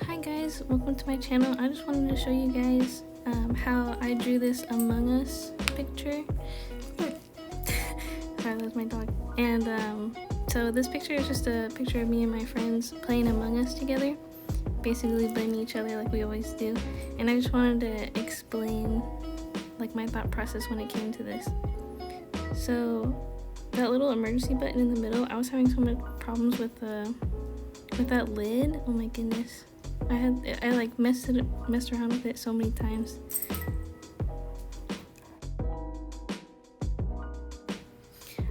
Hi guys, welcome to my channel. I just wanted to show you guys how I drew this Among Us picture. Sorry, that's my dog. And so this picture is just a picture of me and my friends playing Among Us together, basically blaming each other like we always do. And I just wanted to explain like my thought process when it came to this. So that little emergency button in the middle, I was having so much problems with that lid. Oh my goodness, I like messed around with it so many times.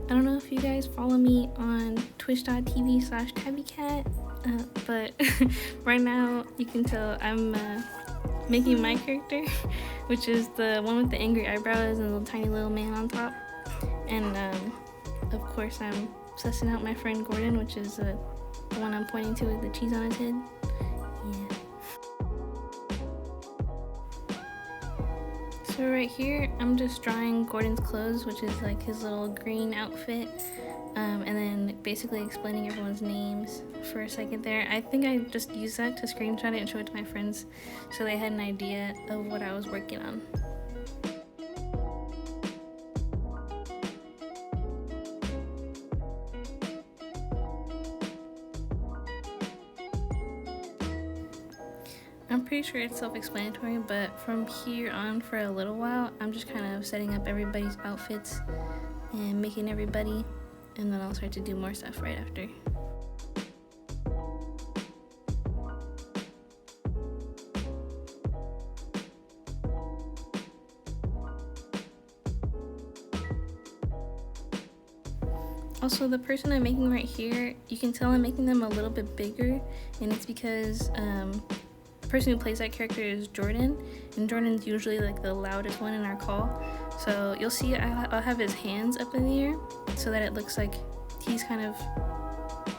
I don't know if you guys follow me on twitch.tv/tabbycat, but right now you can tell I'm making my character, which is the one with the angry eyebrows and the tiny little man on top. And of course I'm sussing out my friend Gordon, which is the one I'm pointing to with the cheese on his head. Yeah. So right here, I'm just drawing Gordon's clothes, which is like his little green outfit, and then basically explaining everyone's names for a second there. I think I just used that to screenshot it and show it to my friends so they had an idea of what I was working on. I'm pretty sure it's self-explanatory, but from here on for a little while, I'm just kind of setting up everybody's outfits and making everybody, and then I'll start to do more stuff right after. Also, the person I'm making right here, you can tell I'm making them a little bit bigger, and it's because the person who plays that character is Jordan, and Jordan's usually like the loudest one in our call. So you'll see I'll have his hands up in the air so that it looks like he's kind of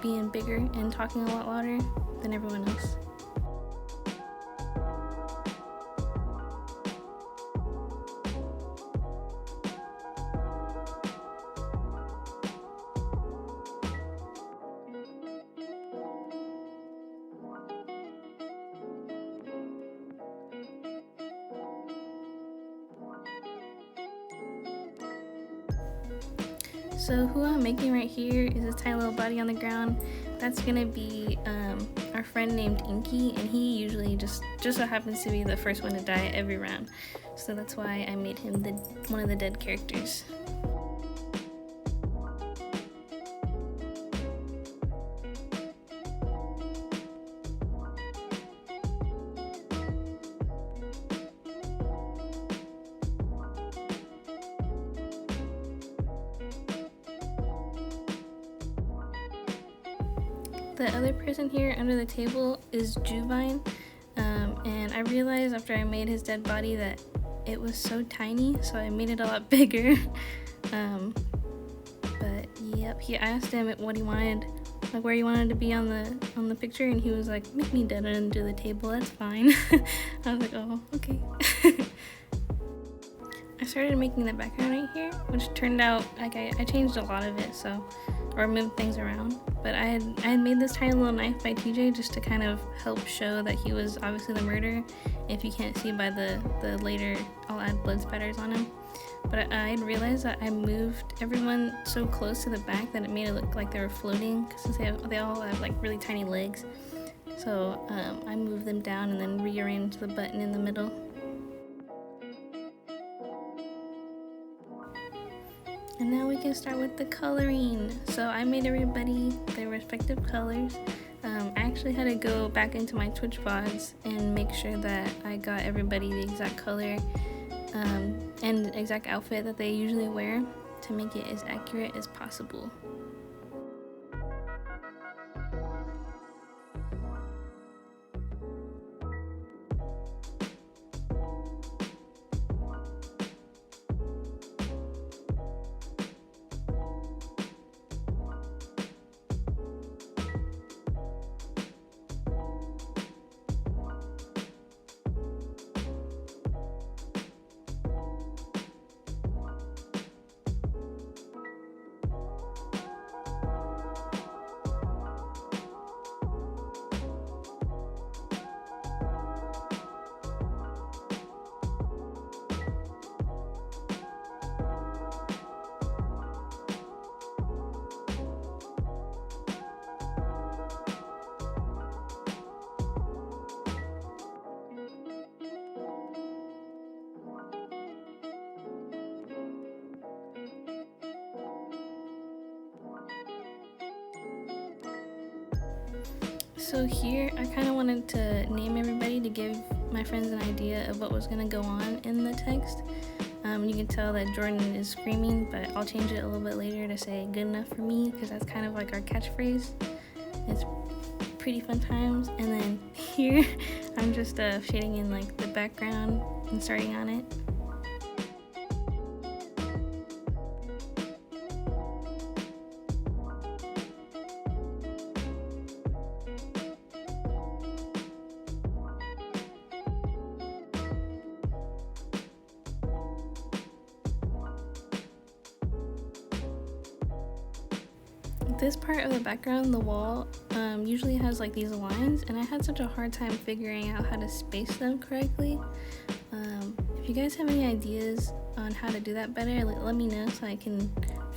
being bigger and talking a lot louder than everyone else. So who I'm making right here is this tiny little body on the ground. That's gonna be our friend named Inky, and he usually just so happens to be the first one to die every round. So that's why I made him one of the dead characters. The other person here under the table is Juvine, and I realized after I made his dead body that it was so tiny, so I made it a lot bigger. But yep, I asked him what he wanted, like where he wanted to be on the picture, and he was like, "Make me dead under the table, that's fine." I was like, "Oh, okay." I started making the background right here, which turned out like I changed a lot of it, or moved things around. But I had made this tiny little knife by TJ just to kind of help show that he was obviously the murderer. If you can't see by the later, I'll add blood spatters on him. But I had realized that I moved everyone so close to the back that it made it look like they were floating, since they all have like really tiny legs. So I moved them down and then rearranged the button in the middle. And now we can start with the coloring. So I made everybody their respective colors. I actually had to go back into my Twitch VODs and make sure that I got everybody the exact color and exact outfit that they usually wear to make it as accurate as possible. So here, I kind of wanted to name everybody to give my friends an idea of what was going to go on in the text. You can tell that Jordan is screaming, but I'll change it a little bit later to say good enough for me, because that's kind of like our catchphrase. It's pretty fun times. And then here, I'm just shading in like the background and starting on it. This part of the background, the wall, usually has like these lines, and I had such a hard time figuring out how to space them correctly. If you guys have any ideas on how to do that better, let me know so I can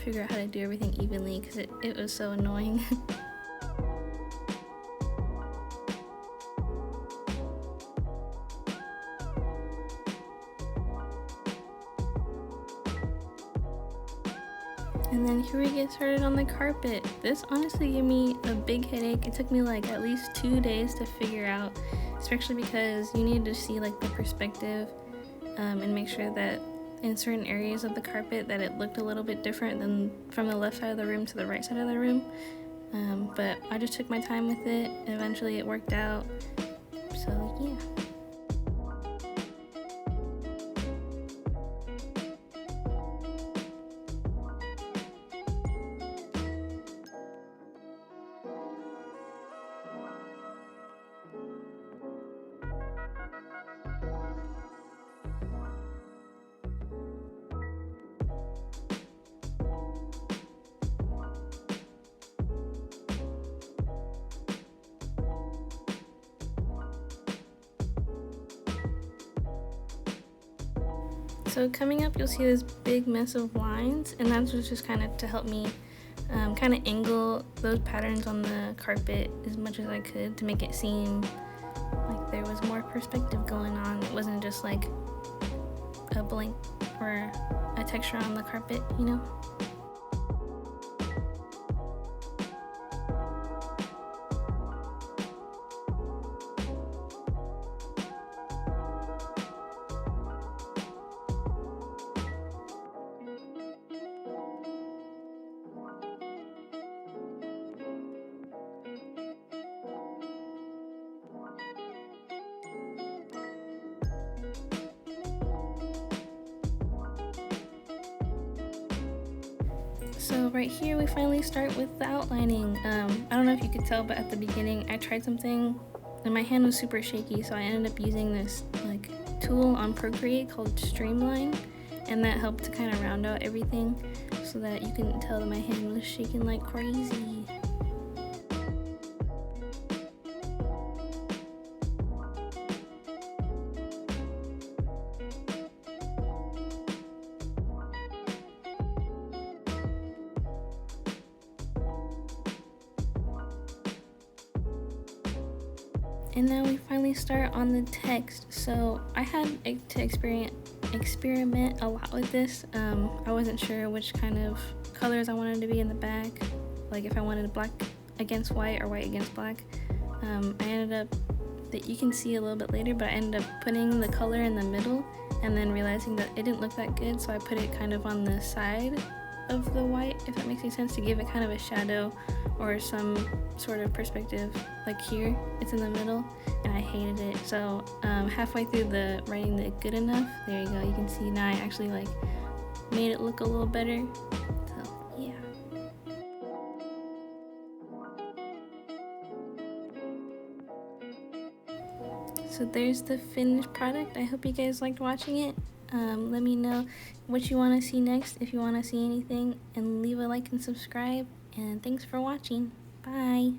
figure out how to do everything evenly, because it was so annoying. And then here we get started on the carpet. This honestly gave me a big headache. It took me like at least 2 days to figure out, especially because you need to see like the perspective and make sure that in certain areas of the carpet that it looked a little bit different than from the left side of the room to the right side of the room. But I just took my time with it, and eventually it worked out. So yeah. So coming up, you'll see this big mess of lines, and that was just kind of to help me kind of angle those patterns on the carpet as much as I could to make it seem like there was more perspective going on. It wasn't just like a blank or a texture on the carpet, you know? So right here we finally start with the outlining. I don't know if you could tell, but at the beginning I tried something and my hand was super shaky, so I ended up using this like tool on Procreate called Streamline, and that helped to kind of round out everything so that you couldn't tell that my hand was shaking like crazy. And now we finally start on the text. So I had to experiment a lot with this. I wasn't sure which kind of colors I wanted to be in the back, like if I wanted black against white or white against black. I ended up, that you can see a little bit later, but I ended up putting the color in the middle and then realizing that it didn't look that good, so I put it kind of on the side of the white, if that makes any sense, to give it kind of a shadow or some sort of perspective. Like here, it's in the middle, and I hated it. So halfway through the writing the good enough, there you go, you can see now I actually like made it look a little better. So yeah. So there's the finished product. I hope you guys liked watching it. Let me know what you want to see next, if you want to see anything, and leave a like and subscribe. And thanks for watching. Bye.